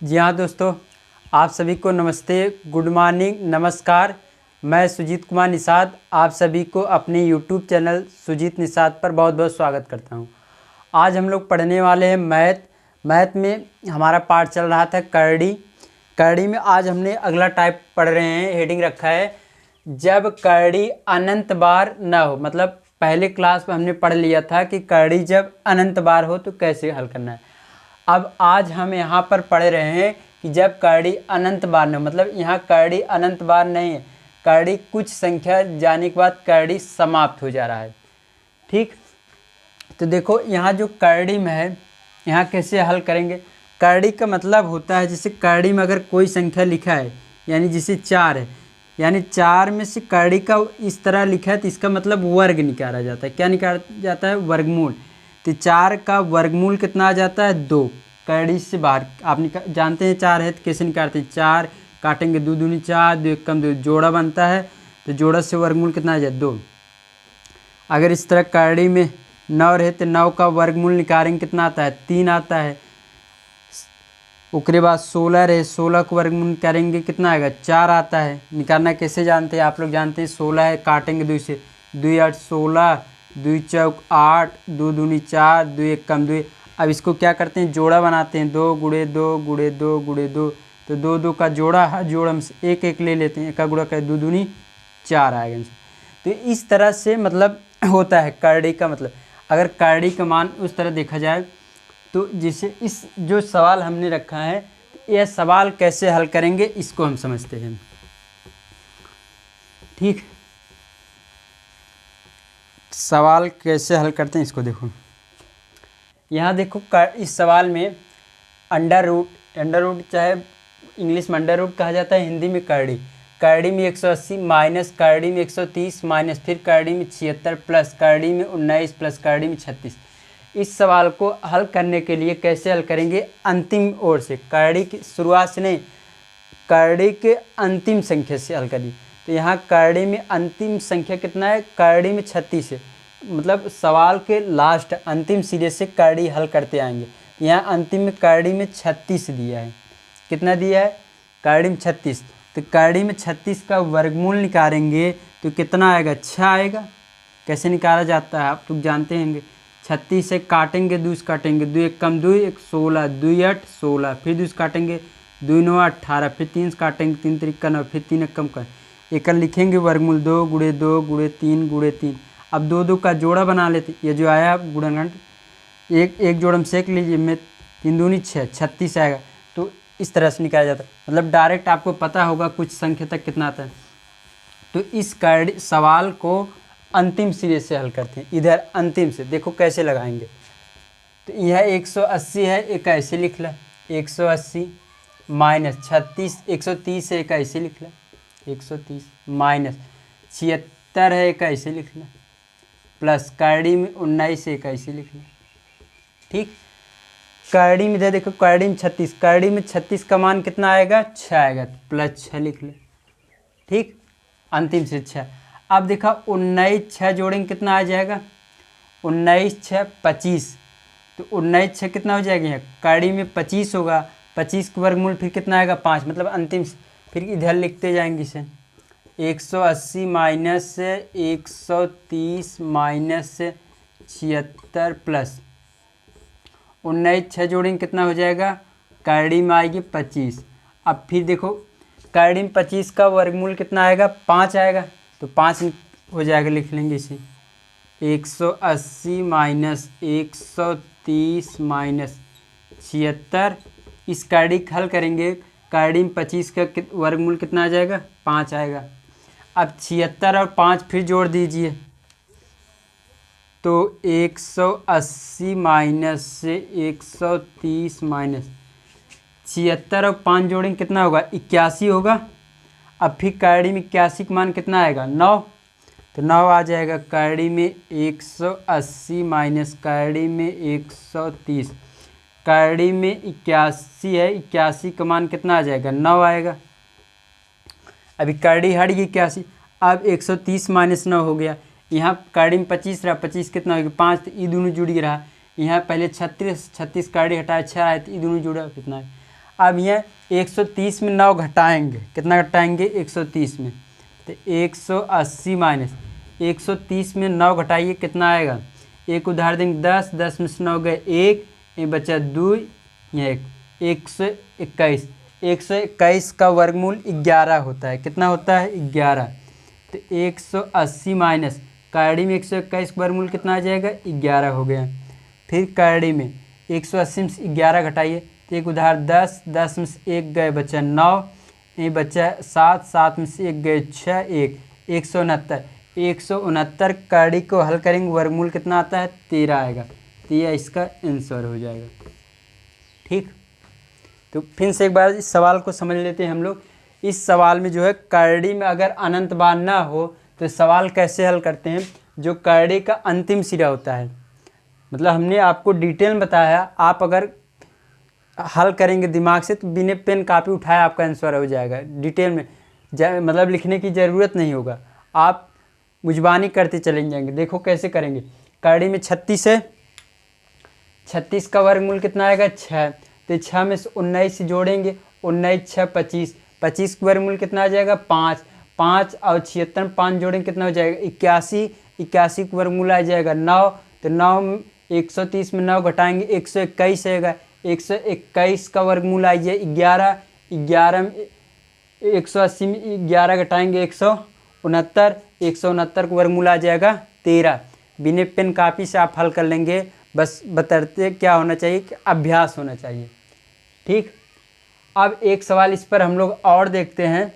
जी हाँ दोस्तों, आप सभी को नमस्ते, गुड मॉर्निंग, नमस्कार। मैं सुजीत कुमार निषाद आप सभी को अपने यूट्यूब चैनल सुजीत निषाद पर बहुत बहुत स्वागत करता हूँ। आज हम लोग पढ़ने वाले हैं मैथ में हमारा पाठ चल रहा था करड़ी में आज हमने अगला टाइप पढ़ रहे हैं। हेडिंग रखा है जब करड़ी अनंत बार न हो। मतलब पहले क्लास में हमने पढ़ लिया था कि करड़ी जब अनंत बार हो तो कैसे हल करना है। अब आज हम यहाँ पर पढ़ रहे हैं कि जब करड़ी अनंत बार न हो, मतलब यहाँ करड़ी अनंत बार नहीं है, करड़ी कुछ संख्या जाने के बाद करड़ी समाप्त हो जा रहा है। ठीक, तो देखो यहाँ जो करड़ी में है, यहाँ कैसे हल करेंगे। करड़ी का मतलब होता है जैसे करड़ी में अगर कोई संख्या लिखा है, यानी जैसे 4 है, यानी 4 में से करड़ी का इस तरह लिखा है तो इसका मतलब वर्ग निकाला जाता है। क्या निकाला जाता है? वर्गमूल। तो 4 का वर्गमूल कितना आ जाता है? 2। करड़ी से बाहर आप जानते हैं 4 है तो कैसे निकालते हैं? 4 काटेंगे 2 दूनी 4, 2 एक कम 2, जोड़ा बनता है तो जोड़ा से वर्गमूल कितना आ जाए? 2। अगर इस तरह करड़ी में 9 रहे तो 9 का वर्गमूल निकालेंगे कितना आता है? 3 आता है। उसके बाद 16 रहे, 16 का वर्गमूल निकालेंगे कितना आएगा? 4 आता है। निकालना कैसे जानते हैं? आप लोग जानते हैं 16 है, काटेंगे 2 से, 2 8 16, 2 चौक 8, 2 दूनी 4, 2 एक कम 2। अब इसको क्या करते हैं? जोड़ा बनाते हैं, 2 गुणे 2 गुणे 2 गुणे 2, तो 2 2 का जोड़ा है, जोड़ हम एक एक ले लेते हैं, एक का गुणा कर 2 दूनी 4 आएगा। तो इस तरह से मतलब होता है करड़ी का मतलब। अगर करड़ी का मान उस तरह देखा जाए तो जैसे इस जो सवाल हमने रखा है, यह सवाल कैसे हल करेंगे इसको हम समझते हैं। ठीक, सवाल कैसे हल करते हैं इसको देखो। यहाँ देखो इस सवाल में अंडर रूट चाहे इंग्लिश में अंडर रूट कहा जाता है, हिंदी में करड़ी में 180 माइनस करड़ी में 130 माइनस फिर करड़ी में 76 प्लस करड़ी में 19 प्लस करड़ी में 36। इस सवाल को हल करने के लिए कैसे हल करेंगे? अंतिम ओर से, करड़ी की शुरुआत से नहीं, करड़ी के अंतिम संख्या से हल करिए। तो यहाँ करड़ी में अंतिम संख्या कितना है? करड़ी में 36 है, मतलब सवाल के लास्ट अंतिम सिरे से करड़ी हल करते आएंगे। यहाँ अंतिम में करड़ी में 36 दिया है। कितना दिया है? करड़ी में 36। तो करड़ी में 36 का वर्गमूल निकालेंगे तो कितना आएगा? 6 आएगा। कैसे निकाला जाता है आप लोग जानते होंगे। 36 से काटेंगे 2 से काटेंगे, 2 एक कम 2 एक 16, 2 8 16, फिर 2 से काटेंगे 2 9 18, फिर 3 से काटेंगे 3 3 9, फिर 3 एक कम कर एक लिखेंगे वर्गमूल 2 गुणे 2 गुणे 3 गुणे 3। अब 2 2 का जोड़ा बना लेते, ये जो आया गुणनखंड एक जोड़ हम सेक लीजिए, में 3 दूनी 6, 36 आएगा। तो इस तरह से निकाला जाता है, मतलब डायरेक्ट आपको पता होगा कुछ संख्या तक कितना आता है। तो इस सवाल को अंतिम सिरे से हल करते हैं। इधर अंतिम से देखो कैसे लगाएंगे। तो यह 180 है, एक ऐसे लिख ला 180 माइनस 36, 130 है, एक ऐसे लिख ला 130 माइनस 76 है, एक ऐसे लिख ला प्लस करड़ी में 19 है, एक ऐसे लिख ला। ठीक, करड़ी में इधर देखो, करड़ी में 36, करड़ी में 36 का मान कितना आएगा? 6 आएगा, प्लस 6 लिख ले। ठीक, अंतिम से 6। अब देखा 19 6 जोड़ेंगे कितना आ जाएगा? 19 6 25। तो 19 6 कितना हो जाएगा? यहाँ करड़ी में 25 होगा, 25 का वर्गमूल फिर कितना आएगा? 5, मतलब अंतिम। फिर इधर लिखते जाएंगे इसे 180 माइनस 130 माइनस 76 प्लस 19 6 जोड़ेंगे कितना हो जाएगा? करड़ी में आएगी 25। अब फिर देखो करड़ी में 25 का वर्गमूल कितना आएगा? 5 आएगा, तो 5 हो जाएगा, लिख लेंगे इसे 180 माइनस 130 माइनस 76। इस करड़ी का हल करेंगे, करड़ी में 25 का वर्गमूल कितना आ जाएगा? 5 आएगा। अब 76 और 5 फिर जोड़ दीजिए, तो 180 माइनस 130 माइनस 76 और 5 जोड़ेंगे कितना होगा? 81 होगा। अब फिर करड़ी में 81 का मान कितना आएगा? 9, तो 9 आ जाएगा। करड़ी में 180 माइनस करड़ी में 130, करड़ी में 81 है, 81 का मान कितना आ जाएगा? 9 आएगा। अभी करड़ी हट गई 81, अब 130 माइनस 9 हो गया। यहाँ करड़ी में 25 रहा, 25 कितना हो गया? 5, तो ये दोनों जुड़ ही रहा। यहाँ पहले 36 करड़ी हटाया 6 आए, तो ये दोनों जुड़ा कितना है? अब यहाँ 130 में 9 घटाएंगे, कितना घटाएंगे 130 में, तो 180 माइनस 130 में 9 घटाइए कितना आएगा, एक उधार देंगे 10, 10 में से 9 गए 1, ये बचा 2, यहाँ 121। 121 का वर्गमूल 11 होता है, कितना होता है 11। तो 180 माइनस करड़ी में 121 वर्गमूल कितना आ जाएगा 11 हो गया। फिर करड़ी में 180 में से 11 घटाइए, तो एक उधार 10, 10 में से 1 गए बचा 9, ये बचा 7, 7 में से 1 गए 6, 169। 169 करड़ी को हल करेंगे वर्गमूल कितना आता है 13 आएगा, तो यह इसका आंसर हो जाएगा। ठीक, तो फिर से एक बार इस सवाल को समझ लेते हैं हम लोग। इस सवाल में जो है करड़ी में अगर अनंत बार ना हो तो सवाल कैसे हल करते हैं, जो करड़ी का अंतिम सिरा होता है, मतलब हमने आपको डिटेल में बताया, आप अगर हल करेंगे दिमाग से तो बिना पेन कापी उठाए आपका आंसर हो जाएगा। डिटेल में मतलब लिखने की ज़रूरत नहीं होगा, आप मुजबानी करते चले जाएंगे। देखो कैसे करेंगे, करड़ी में 36 है, 36 का वर्गमूल कितना आएगा 6, तो 6 में से 19 जोड़ेंगे, 19 6 25, 25 का वर्गमूल कितना आ जाएगा 5, 5 और 76 में 5 जोड़ेंगे कितना हो जाएगा 81, 81 का वर्गमूल आ जाएगा 9, तो 9 130 में 9 घटाएंगे 121 आएगा, 121 का वर्गमूल आ जाए 11, 11 में 180 में 11 घटाएंगे 169, 169 का वर्गमूल आ जाएगा 13। बिना पेन कापी से आप हल कर लेंगे, बस बताते क्या होना चाहिए कि अभ्यास होना चाहिए। ठीक, अब एक सवाल इस पर हम लोग और देखते हैं,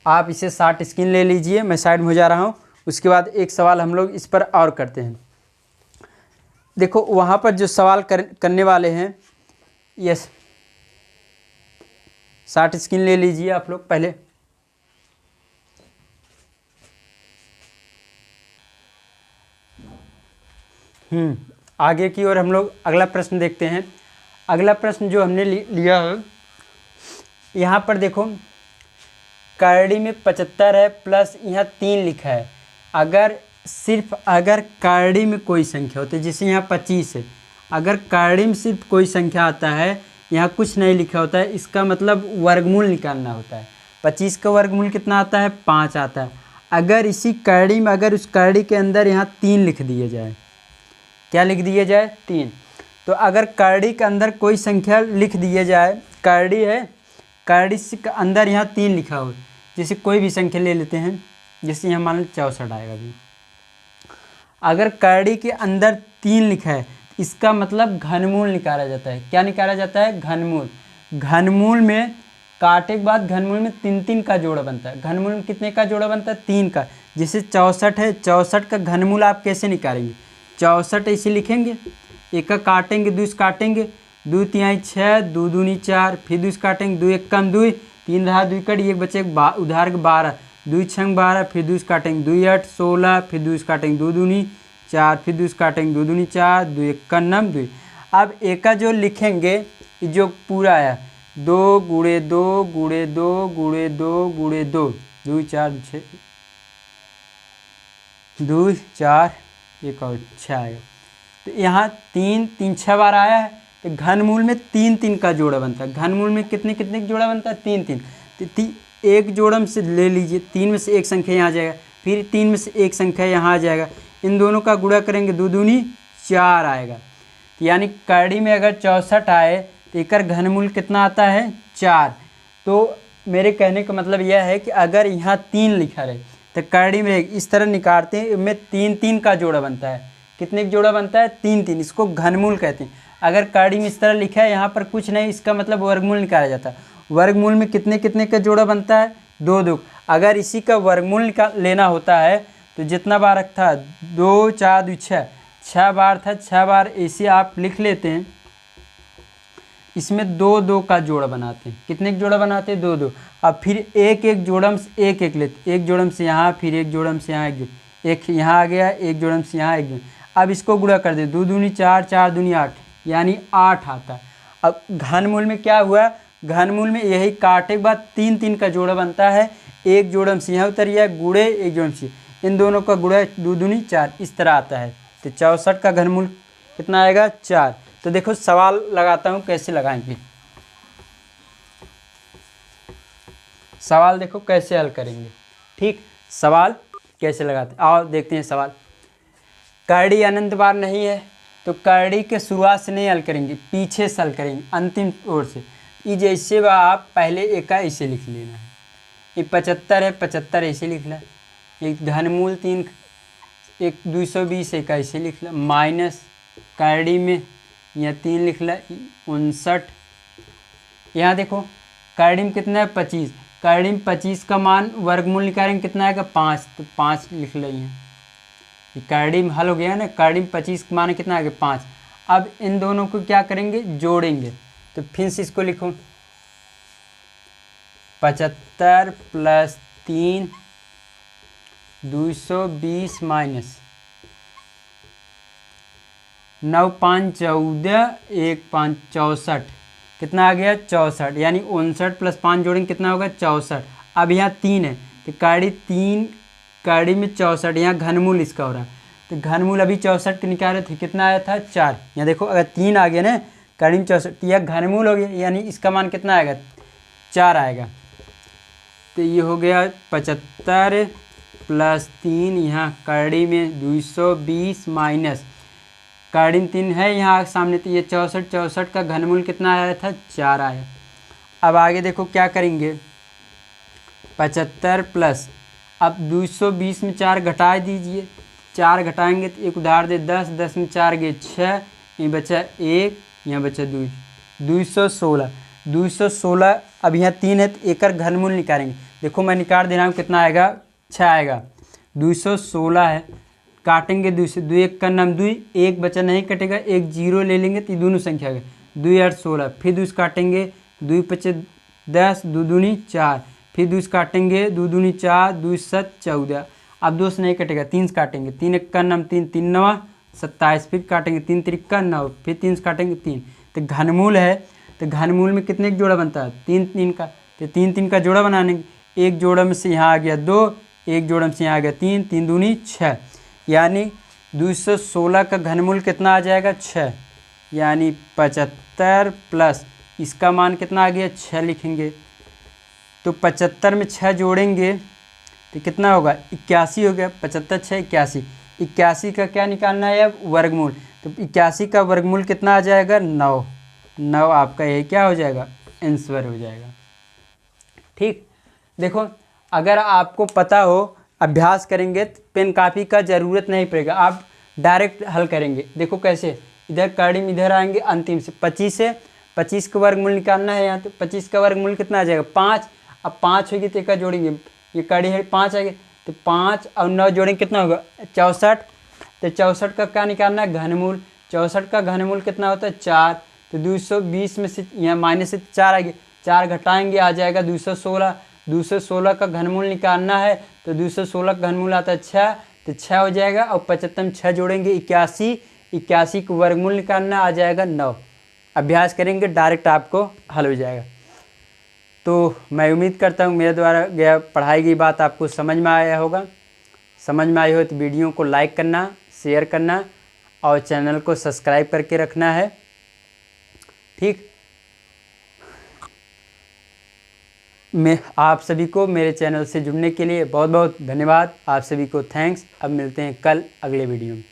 आप इसे 60 स्क्रीन ले लीजिए, मैं साइड में हो जा रहा हूँ। उसके बाद एक सवाल हम लोग इस पर और करते हैं। देखो वहाँ पर जो सवाल करने वाले हैं, यस 60 स्क्रीन ले लीजिए आप लोग पहले। आगे की ओर हम लोग अगला प्रश्न देखते हैं। अगला प्रश्न जो हमने लिया है, यहाँ पर देखो करड़ी में 75 है प्लस यहाँ 3 लिखा है। अगर करड़ी में कोई संख्या होती है, जैसे यहाँ 25 है, अगर करड़ी में सिर्फ कोई संख्या आता है, यहाँ कुछ नहीं लिखा होता है, इसका मतलब वर्गमूल निकालना होता है। 25 का वर्गमूल कितना आता है 5 आता है। अगर इसी करड़ी में अगर उस करड़ी के अंदर यहाँ 3 लिख दिए जाए, क्या लिख दिया जाए 3, तो अगर करड़ी के अंदर कोई संख्या लिख दिया जाए, करड़ी है, करड़ी के अंदर यहाँ 3 लिखा हो, जैसे कोई भी संख्या ले लेते हैं, जैसे यहाँ मान लो 64 आएगा भी, अगर करड़ी के अंदर 3 लिखा है, इसका मतलब घनमूल निकाला जाता है। क्या निकाला जाता है घनमूल। घनमूल में काटे के बाद घनमूल में 3 का जोड़ा बनता है। घनमूल में कितने का जोड़ा बनता है 3 का। जैसे 64 है, 64 का घनमूल आप कैसे निकालेंगे, 64 ऐसे लिखेंगे, एक का काटेंगे, 2 काटेंगे, 2 तिहाई 6, 2 दूनी 4, फिर 2 काटेंगे, 2 एक कम 2, 3 रहा 2 कट, एक बचे उधार के 12, 2 छंग 12, फिर 2 काटेंगे, 2 8 16, फिर 2 काटेंगे, 2 दूनी 4, फिर 2 काटेंगे, 2 दूनी 4, 2 एक का 2। अब एक का जो लिखेंगे जो पूरा आया 2 गुणे 2 गुणे 2 गुणे 2 गुणे 2, 2 4 6, 2 4 एक और 6 आएगा। तो यहाँ 3 3 6 बार आया है, तो घनमूल में 3 का जोड़ा बनता है। घनमूल में कितने का जोड़ा बनता है 3 तो एक जोड़म से ले लीजिए, 3 में से एक संख्या यहाँ आ जाएगा, फिर 3 में से एक संख्या यहाँ आ जाएगा, इन दोनों का गुणा करेंगे, 2 दूनी 4 आएगा। तो यानी करड़ी में अगर 64 आए तो एक घनमूल कितना आता है 4। तो मेरे कहने का मतलब यह है कि अगर यहाँ 3 लिखा रहे तो करड़ी में इस तरह निकालते हैं, इनमें 3 का जोड़ा बनता है। कितने का जोड़ा बनता है 3, इसको घनमूल कहते हैं। अगर करड़ी में इस तरह लिखा है, यहाँ पर कुछ नहीं, इसका मतलब वर्गमूल निकाला जाता है। वर्गमूल में कितने का जोड़ा बनता है 2। अगर इसी का वर्गमूल लेना होता है तो जितना बार था 2 4 2 6 बार था, 6 बार ऐसे आप लिख लेते हैं। इसमें 2 का जोड़ा बनाते हैं। कितने का जोड़ा बनाते हैं 2। अब फिर एक जोड़म से एक लेते, एक जोड़म से यहाँ, फिर एक जोड़म से यहाँ, एक यहाँ आ गया, एक जोड़म से यहाँ एक। अब इसको गुणा कर दे, 2 दूनी 4, 4 दूनी 8, यानी 8 आता है। अब घनमूल में क्या हुआ, घनमूल में यही काटे के बाद 3 का जोड़ा बनता है, एक जोड़म से यहाँ उतरिए गुड़े, एक जोड़म से इन दोनों का गुणा 2 दूनी 4, इस तरह आता है। तो 64 का घनमूल कितना आएगा 4। तो देखो सवाल लगाता हूँ कैसे लगाएंगे। सवाल देखो कैसे हल करेंगे। ठीक, सवाल कैसे लगाते हैं, आओ देखते हैं सवाल। करड़ी अनंत बार नहीं है तो करड़ी के शुरुआत से नहीं हल करेंगे, पीछे से हल करेंगे, अंतिम ओर से। ये जैसे बा आप पहले एक ऐसे लिख लेना है, ये 75 है, 75 ऐसे लिख ला, एक घनमूल 3, एक 220 एक ऐसे लिख ला, माइनस करड़ी में यहाँ 3 लिख ला, 59। यहाँ देखो करड़ी में कितना है 25, करड़ी में 25 का मान वर्गमूल निकालेंगे कितना आएगा 5, तो 5 लिख लो। यहाँ करड़ी में हल हो गया ना, करड़ी में 25 का मान कितना आएगा 5। अब इन दोनों को क्या करेंगे, जोड़ेंगे, तो फिर से इसको लिखो 75 + 3 220 माइनस 9 5 14 1 5 64, कितना आ गया 64, यानी 59 + 5 जोड़ेंगे कितना होगा 64। अब यहाँ 3 है तो करड़ी 3, करड़ी में 64, यहाँ घनमूल इसका हो रहा है, तो घनमूल अभी 64 के निकाले थे, कितना आया था 4। यहाँ देखो अगर 3 आ गया ना करड़ी में 64, तो यह घनमूल हो गया, यानी इसका मान कितना आएगा 4 आएगा। तो ये हो गया 75 + 3, यहाँ करड़ी में 220 माइनस करड़ी में 3 है यहाँ सामने, तो ये 64 का घनमूल कितना आया था 4 आया। अब आगे देखो क्या करेंगे, 75 प्लस, अब 220 में 4 घटा दीजिए, 4 घटाएंगे तो एक उधार दे 10, 10 में 4 गए 6, ये बचा 1, यहाँ बचा 2, 216। अब यहाँ 3 है तो एक घनमूल निकालेंगे, देखो मैं निकाल दे रहा हूँ, कितना आएगा 6 आएगा। 216 है, काटेंगे 2 से, 2 1 का नाम 2, 1 बचा नहीं कटेगा, 1 0 ले लेंगे तो ये दोनों संख्या गए, 2 8 16, फिर 2 काटेंगे, 2 5 10, 2 दूनी 4, फिर 2 काटेंगे, 2 दूनी 4, 2 7 14। अब 2 से नहीं कटेगा, 3 काटेंगे, 3 1 का नाम 3, 3 9 27, फिर काटेंगे 3 3 का 9, फिर 3 काटेंगे 3। तो घनमूल है, तो घनमूल में कितने का जोड़ा बनता है 3 3 का, तो 3 3 का जोड़ा बनाने, एक जोड़ा में से यहाँ आ गया 2, एक जोड़ा में से यहाँ आ गया 3, 3 दूनी 6, यानी 216 का घनमूल कितना आ जाएगा 6, यानी 75 प्लस इसका मान कितना आ गया 6 लिखेंगे। तो 75 में 6 जोड़ेंगे तो कितना होगा 81 हो गया, 75 6 81, 81 का क्या निकालना है अब वर्गमूल, तो 81 का वर्गमूल कितना आ जाएगा 9, 9 आपका ये क्या हो जाएगा आंसर हो जाएगा। ठीक, देखो अगर आपको पता हो, अभ्यास करेंगे तो पेन कापी का ज़रूरत नहीं पड़ेगा, आप डायरेक्ट हल करेंगे। देखो कैसे, इधर करड़ी में इधर आएंगे, अंतिम से 25 है, 25 का वर्गमूल निकालना है यहाँ, तो 25 का वर्गमूल कितना आ जाएगा 5। अब 5 होगी तो एक जोड़ेंगे, ये कड़ी है 5 आएगी, तो 5 और 9 जोड़ेंगे कितना होगा 64। तो 64 का क्या निकालना है घनमूल, 64 का घनमूल कितना होता है 4। तो 220 में से यहाँ माइनस से 4 आएगी, 4 घटाएंगे आ जाएगा 216। 216 का घनमूल निकालना है तो 216 का घनमूल आता है 6, तो 6 हो जाएगा, और 75 में 6 जोड़ेंगे 81, 81 का वर्गमूल निकालना आ जाएगा 9। अभ्यास करेंगे डायरेक्ट आपको हल हो जाएगा। तो मैं उम्मीद करता हूँ मेरे द्वारा गया पढ़ाई गई बात आपको समझ में आया होगा। समझ में आई हो तो वीडियो को लाइक करना, शेयर करना और चैनल को सब्सक्राइब करके रखना है। ठीक, मैं आप सभी को मेरे चैनल से जुड़ने के लिए बहुत बहुत धन्यवाद। आप सभी को थैंक्स। अब मिलते हैं कल अगले वीडियो में।